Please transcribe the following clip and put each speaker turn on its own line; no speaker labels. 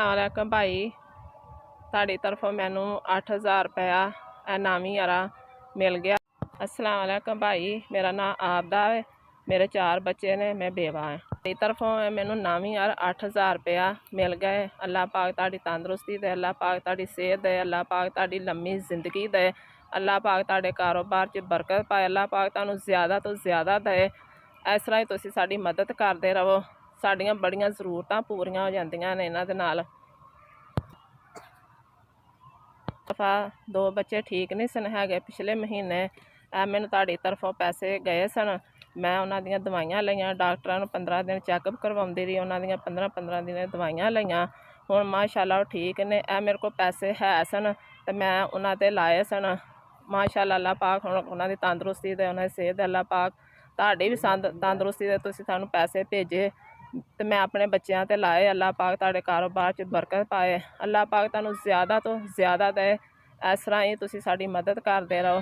ਵਾਲੇਕਮ ਭਾਈ, ਤੁਹਾਡੀ ਤਰਫੋਂ ਮੈਨੂੰ 8000 ਰੁਪਇਆ ਇਨਾਮੀ ਯਾਰਾ ਮਿਲ ਗਿਆ। अस्सलाम वालेकुम भाई, मेरा नाम आपदा है, मेरे 4 बच्चे ने, मैं बेवा है। तेरी तरफों मैनू नामी यार 8000 रुपया मिल गए। अल्लाह पाक ताड़ी तंदुरुस्ती दे, अल्लाह पाक ताड़ी सेहत दे, अल्लाह पाक ताड़ी लम्मी जिंदगी दे, अल्लाह पाक ताड़े कारोबार च बरकत पाए, अल्लाह पाक तुहानू ज़्यादा तो ज़्यादा दे। इस तरह ही तुसीं साडी मदद करते रहो, साड़ियां बड़ियां ज़रूरतां पूरियां हो जांदियां ने इन्हां दे नाल। दफा 2 बच्चे ठीक नहीं सन है, पिछले महीने मैनू ताड़ी तरफों पैसे गए सन। मैं उन्हां दियां दवाइयां लईयां, डॉक्टरां नूं 15 दिन चैकअप करवाउंदी रही, उन्हां दियां 15-15 दिन दवाइयां लईयां। हुण माशाअल्लाह ठीक ने। मेरे को पैसे है सन ते मैं उन्हां ते लाए सन। माशाअल्लाह अल्लाह पाक हुण उन्हां दी तंदुरुस्ती दे, उन्हां दी सेहत दे, अल्लाह पाक तुहाडी भी तंदुरुस्ती दे। तुसीं सानूं पैसे भेजे ते मैं अपने बच्चों ते लाए। अल्लाह पाक तुहाडे कारोबार च बरकत पाए, अल्लाह पाक तुहानूं ज़्यादा तो ज़्यादा दे। इस तरह ही तुसीं साडी मदद करदे रहो।